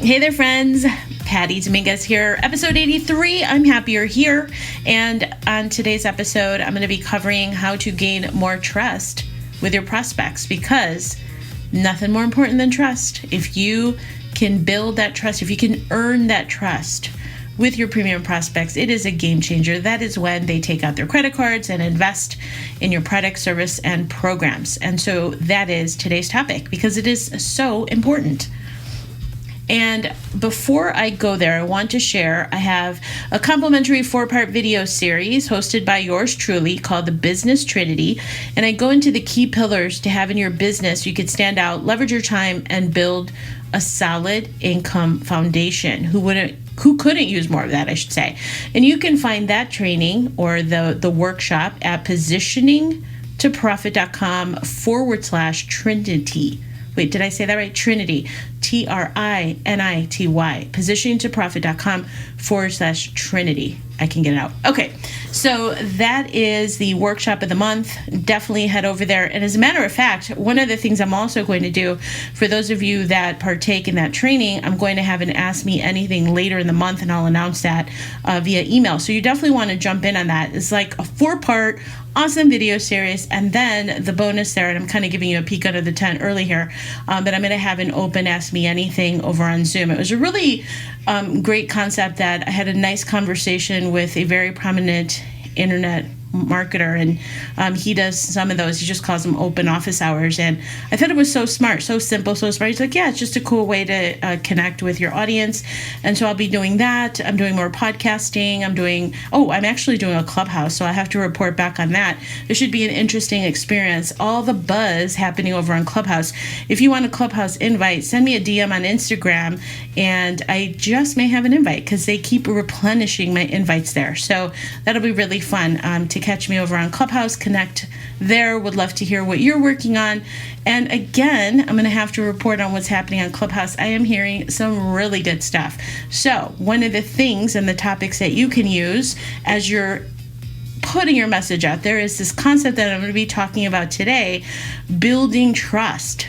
Hey there, friends. Patty Dominguez here, episode 83. I'm happy you're here. And on today's episode, I'm going to be covering how to gain more trust with your prospects, because nothing more important than trust. If you can build that trust, if you can earn that trust with your premium prospects, it is a game changer. That is when they take out their credit cards and invest in your product, service, and programs. And so that is today's topic, because it is so important. And before I go there, I want to share, I have a complimentary 4-part video series hosted by yours truly called The Business Trinity. And I go into the key pillars to have in your business you could stand out, leverage your time, and build a solid income foundation. Who couldn't use more of that, I should say. And you can find that training or the workshop at positioningtoprofit.com/Trinity. Wait, did I say that right? Trinity. TRINITY. Positioningtoprofit.com/Trinity. I can get it out. Okay, so that is the workshop of the month. Definitely head over there. And as a matter of fact, one of the things I'm also going to do for those of you that partake in that training, I'm going to have an Ask Me Anything later in the month, and I'll announce that via email. So you definitely want to jump in on that. It's like a 4-part awesome video series, and then the bonus there, and I'm kind of giving you a peek under the tent early here, but I'm going to have an open Ask Me Anything over on Zoom. It was a really great concept that I had a nice conversation with a very prominent internet marketer, and he does some of those. He just calls them open office hours, and I thought it was so smart, so simple, so smart. He's like, yeah, it's just a cool way to connect with your audience. And so I'll be doing that. I'm doing more podcasting. I'm actually doing a Clubhouse, so I have to report back on that. It should be an interesting experience. All the buzz happening over on Clubhouse. If you want a Clubhouse invite, send me a DM on Instagram, and I just may have an invite because they keep replenishing my invites there. So that'll be really fun to catch me over on Clubhouse. Connect there. Would love to hear what you're working on. And again, I'm going to have to report on what's happening on Clubhouse. I am hearing some really good stuff. So one of the things and the topics that you can use as you're putting your message out there is this concept that I'm going to be talking about today: building trust.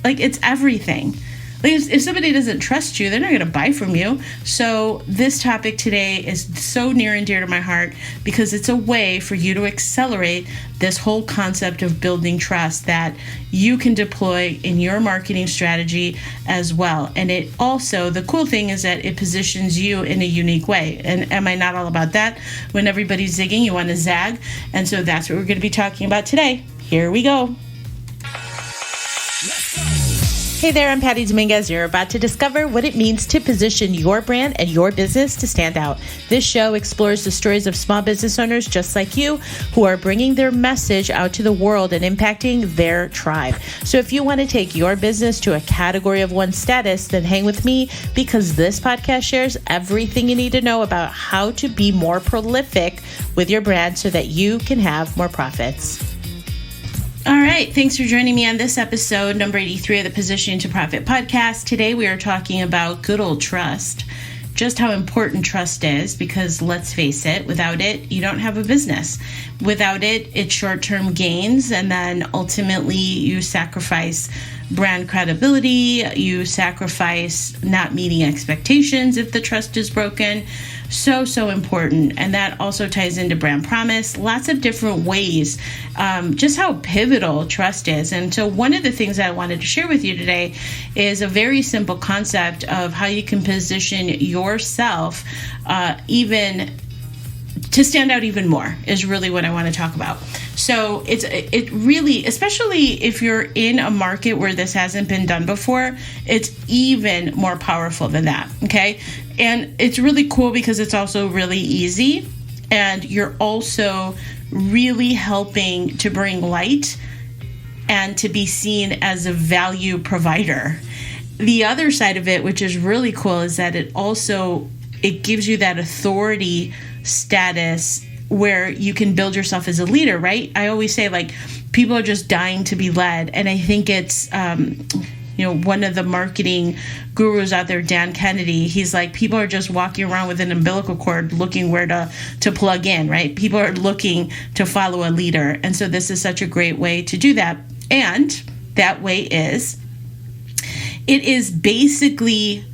Like, it's everything. If somebody doesn't trust you, they're not going to buy from you. So this topic today is so near and dear to my heart, because it's a way for you to accelerate this whole concept of building trust that you can deploy in your marketing strategy as well. And it also, the cool thing is that it positions you in a unique way. And am I not all about that? When everybody's zigging, you want to zag. And so that's what we're going to be talking about today. Here we go. Hey there, I'm Patty Dominguez. You're about to discover what it means to position your brand and your business to stand out. This show explores the stories of small business owners just like you who are bringing their message out to the world and impacting their tribe. So if you want to take your business to a category of one status, then hang with me, because this podcast shares everything you need to know about how to be more prolific with your brand so that you can have more profits. All right, thanks for joining me on this episode, number 83 of the Positioning to Profit podcast. Today we are talking about good old trust, just how important trust is, because let's face it, without it, you don't have a business. Without it, it's short-term gains, and then ultimately you sacrifice brand credibility, you sacrifice not meeting expectations if the trust is broken. So important. And that also ties into brand promise, lots of different ways, just how pivotal trust is. And so one of the things that I wanted to share with you today is a very simple concept of how you can position yourself even to stand out even more, is really what I want to talk about. So it really, especially if you're in a market where this hasn't been done before, it's even more powerful than that, okay? And it's really cool because it's also really easy, and you're also really helping to bring light and to be seen as a value provider. The other side of it, which is really cool, is that it gives you that authority status where you can build yourself as a leader, right? I always say, like, people are just dying to be led. And I think it's, one of the marketing gurus out there, Dan Kennedy, he's like, people are just walking around with an umbilical cord looking where to plug in, right? People are looking to follow a leader. And so this is such a great way to do that. And that way it is basically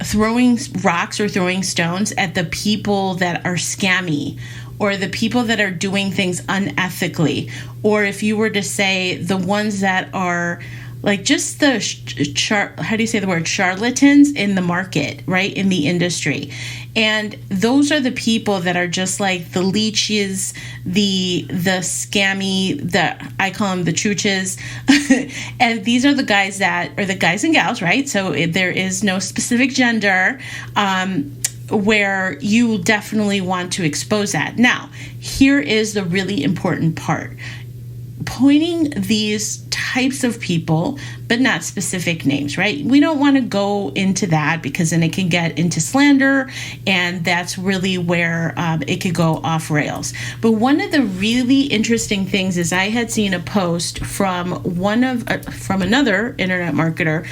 throwing rocks or throwing stones at the people that are scammy, or the people that are doing things unethically, or if you were to say the ones that are like just the how do you say the word, charlatans in the market, right, in the industry. And those are the people that are just like the leeches, the scammy, I call them the chooches. And these are the guys that are the guys and gals, right? So there is no specific gender, where you definitely want to expose that. Now, here is the really important part. Pointing these types of people, but not specific names, right? We don't want to go into that because then it can get into slander, and that's really where it could go off rails. But one of the really interesting things is I had seen a post from from another internet marketer,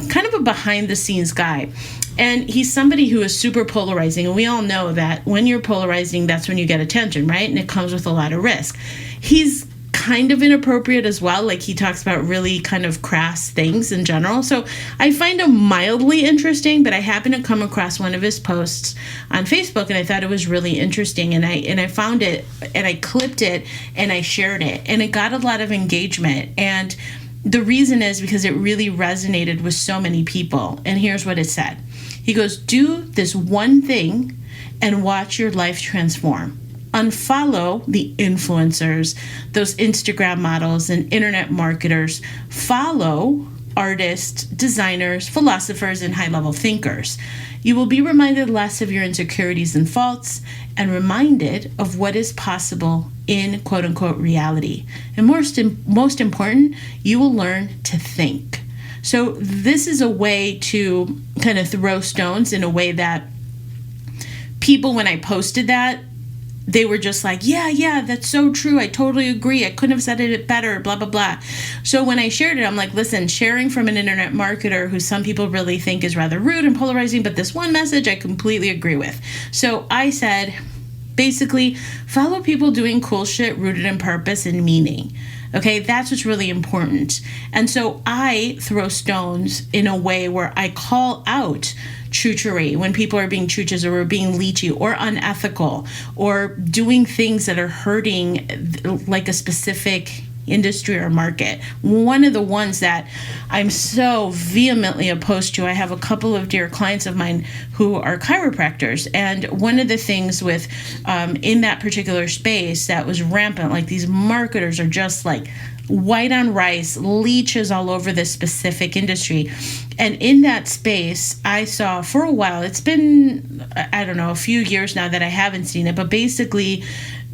kind of a behind the scenes guy. And he's somebody who is super polarizing. And we all know that when you're polarizing, that's when you get attention, right? And it comes with a lot of risk. He's kind of inappropriate as well. Like, he talks about really kind of crass things in general. So I find him mildly interesting, but I happened to come across one of his posts on Facebook, and I thought it was really interesting. And I found it, and I clipped it, and I shared it, and it got a lot of engagement. And the reason is because it really resonated with so many people. And here's what it said. He goes, "Do this one thing and watch your life transform. Unfollow the influencers, those Instagram models and internet marketers. Follow artists, designers, philosophers, and high-level thinkers. You will be reminded less of your insecurities and faults and reminded of what is possible in quote-unquote reality. And most important, you will learn to think." So this is a way to kind of throw stones in a way that people, when I posted that, they were just like, yeah, that's so true. I totally agree. I couldn't have said it better, blah, blah, blah. So when I shared it, I'm like, listen, sharing from an internet marketer who some people really think is rather rude and polarizing, but this one message I completely agree with. So I said, basically, follow people doing cool shit rooted in purpose and meaning. Okay, that's what's really important. And so I throw stones in a way where I call out choochery when people are being chooches or being leechy or unethical or doing things that are hurting like a specific industry or market. One of the ones that I'm so vehemently opposed to, I have a couple of dear clients of mine who are chiropractors, and one of the things with in that particular space that was rampant, like these marketers are just like white on rice, leeches all over this specific industry. And in that space, I saw for a while, it's been, I don't know, a few years now that I haven't seen it, but basically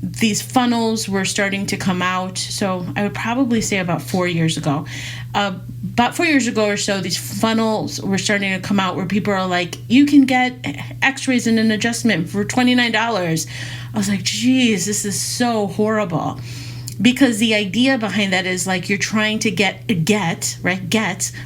these funnels were starting to come out. So I would probably say about 4 years ago. About 4 years ago or so, these funnels were starting to come out where people are like, you can get x-rays and an adjustment for $29. I was like, geez, this is so horrible. Because the idea behind that is like you're trying to get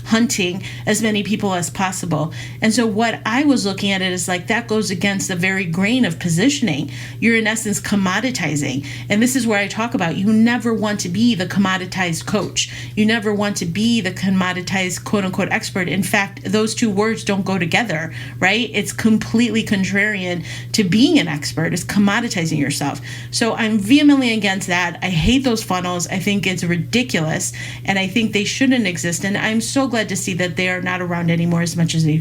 hunting as many people as possible. And so what I was looking at it is like that goes against the very grain of positioning. You're in essence commoditizing. And this is where I talk about you never want to be the commoditized coach. You never want to be the commoditized quote unquote expert. In fact, those two words don't go together, right? It's completely contrarian to being an expert. It's commoditizing yourself. So I'm vehemently against that. I hate those funnels. I think it's ridiculous, and I think they shouldn't exist. And I'm so glad to see that they are not around anymore as much as they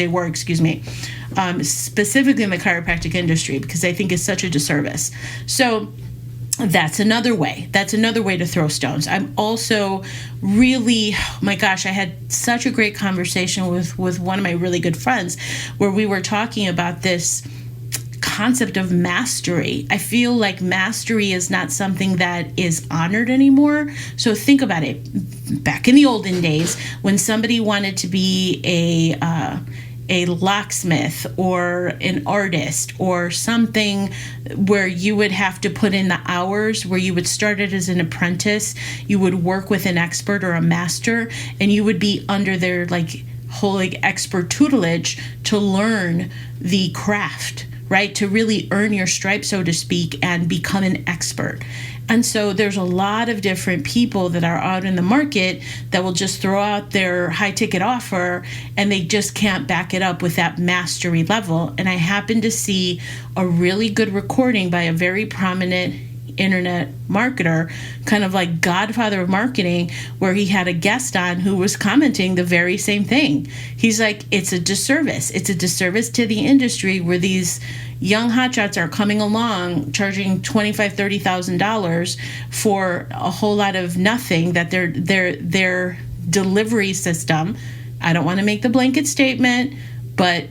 were, specifically in the chiropractic industry, because I think it's such a disservice. So that's another way. That's another way to throw stones. I'm also really, oh my gosh, I had such a great conversation with one of my really good friends where we were talking about this concept of mastery. I feel like mastery is not something that is honored anymore. So think about it. Back in the olden days, when somebody wanted to be a locksmith or an artist or something where you would have to put in the hours, where you would start it as an apprentice, you would work with an expert or a master, and you would be under their whole expert tutelage to learn the craft, right? To really earn your stripes, so to speak, and become an expert. And so there's a lot of different people that are out in the market that will just throw out their high ticket offer and they just can't back it up with that mastery level. And I happened to see a really good recording by a very prominent internet marketer, kind of like godfather of marketing, where he had a guest on who was commenting the very same thing. He's like, it's a disservice. It's a disservice to the industry where these young hotshots are coming along charging $25,000, $30,000 for a whole lot of nothing, that their delivery system, I don't want to make the blanket statement, but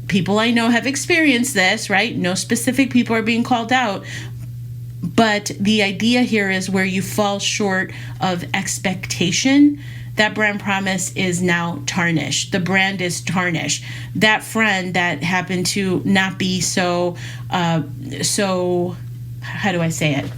people I know have experienced this, right? No specific people are being called out. But the idea here is where you fall short of expectation, that brand promise is now tarnished. The brand is tarnished. That friend that happened to not be so how do I say it?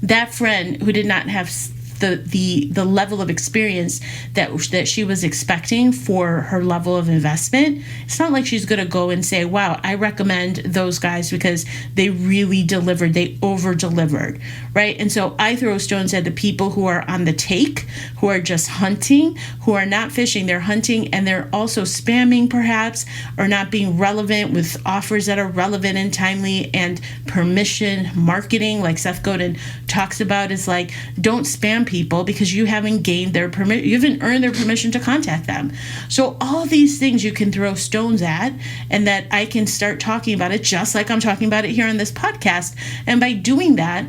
That friend who did not have the level of experience that she was expecting for her level of investment, it's not like she's going to go and say, wow, I recommend those guys because they really delivered, they over delivered, right? And so I throw stones at the people who are on the take, who are just hunting, who are not fishing, they're hunting, and they're also spamming perhaps, or not being relevant with offers that are relevant and timely, and permission marketing, like Seth Godin talks about, is like, don't spam people because you haven't gained their permission, you haven't earned their permission to contact them. So all these things you can throw stones at, and that I can start talking about it just like I'm talking about it here on this podcast. And by doing that,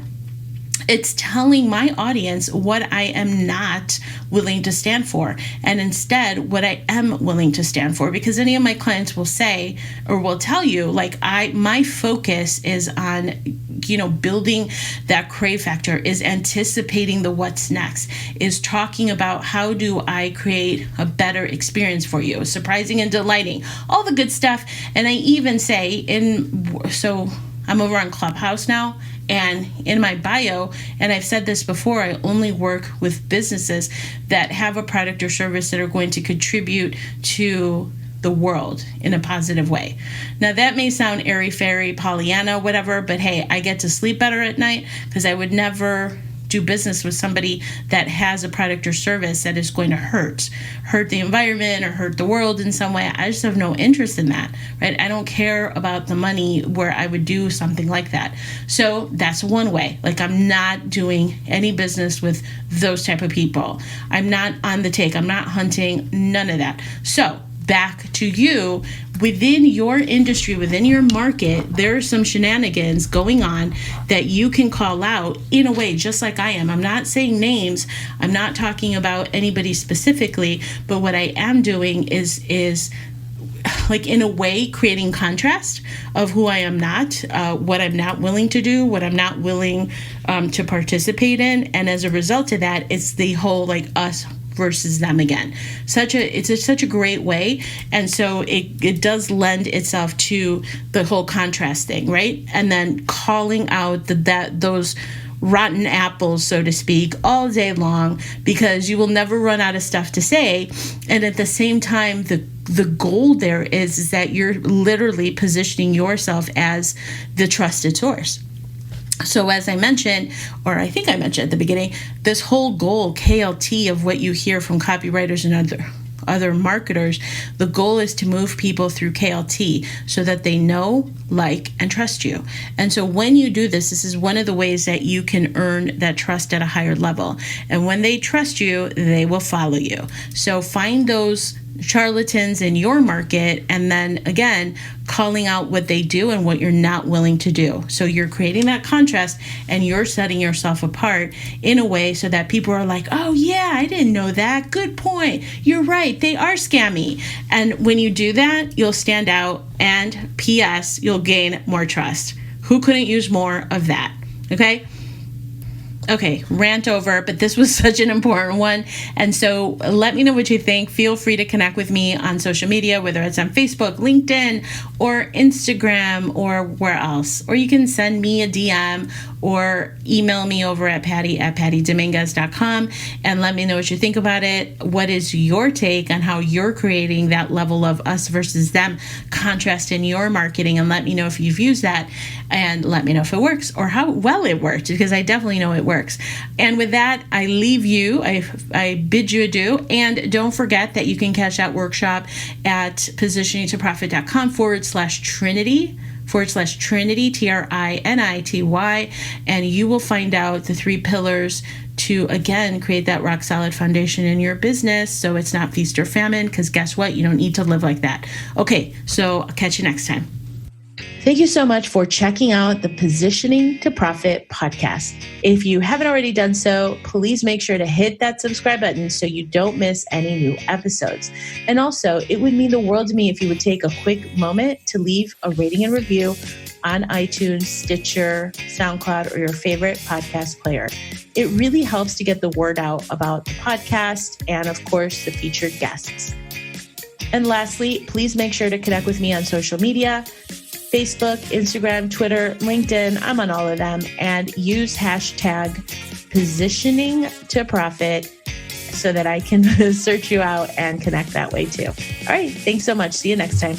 it's telling my audience what I am not willing to stand for, and instead what I am willing to stand for. Because any of my clients will say, or will tell you, like, my focus is on, building that crave factor, is anticipating the what's next, is talking about how do I create a better experience for you, surprising and delighting, all the good stuff. And I even say so I'm over on Clubhouse now, and in my bio, and I've said this before, I only work with businesses that have a product or service that are going to contribute to the world in a positive way. Now that may sound airy-fairy, Pollyanna, whatever, but hey, I get to sleep better at night because I would never do business with somebody that has a product or service that is going to hurt the environment or hurt the world in some way. I just have no interest in that, right? I don't care about the money where I would do something like that. So that's one way. Like, I'm not doing any business with those type of people. I'm not on the take. I'm not hunting, none of that. So back to you, within your industry, within your market, there are some shenanigans going on that you can call out in a way, just like I am. I'm not saying names. I'm not talking about anybody specifically, but what I am doing is like, in a way, creating contrast of who I am not, what I'm not willing to do, what I'm not willing to participate in. And as a result of that, it's the whole, like, us versus them again. It's such a great way. And so it does lend itself to the whole contrast thing, right? And then calling out those rotten apples, so to speak, all day long, because you will never run out of stuff to say. And at the same time, the goal there is that you're literally positioning yourself as the trusted source. So as I mentioned, or I think I mentioned at the beginning, this whole goal, KLT, of what you hear from copywriters and other marketers, the goal is to move people through KLT so that they know, like, and trust you. And so when you do this is one of the ways that you can earn that trust at a higher level. And when they trust you, they will follow you. So find those charlatans in your market, and then again, calling out what they do and what you're not willing to do. So you're creating that contrast, and you're setting yourself apart in a way so that people are like, oh yeah, I didn't know that. Good point. You're right. They are scammy. And when you do that, you'll stand out, and P.S., you'll gain more trust. Who couldn't use more of that? Okay. Okay, rant over, but this was such an important one. And so let me know what you think. Feel free to connect with me on social media, whether it's on Facebook, LinkedIn, or Instagram, or where else. Or you can send me a DM or email me over at patty@pattydominguez.com and let me know what you think about it. What is your take on how you're creating that level of us versus them contrast in your marketing? And let me know if you've used that, and let me know if it works or how well it worked, because I definitely know it works. And with that, I leave you. I bid you adieu. And don't forget that you can catch that workshop at positioningtoprofit.com/Trinity. /Trinity, TRINITY, and you will find out the 3 pillars to, again, create that rock solid foundation in your business so it's not feast or famine, because guess what? You don't need to live like that. Okay, so I'll catch you next time. Thank you so much for checking out the Positioning to Profit podcast. If you haven't already done so, please make sure to hit that subscribe button so you don't miss any new episodes. And also, it would mean the world to me if you would take a quick moment to leave a rating and review on iTunes, Stitcher, SoundCloud, or your favorite podcast player. It really helps to get the word out about the podcast and, of course, the featured guests. And lastly, please make sure to connect with me on social media. Facebook, Instagram, Twitter, LinkedIn, I'm on all of them, and use hashtag positioning to profit so that I can search you out and connect that way too. All right. Thanks so much. See you next time.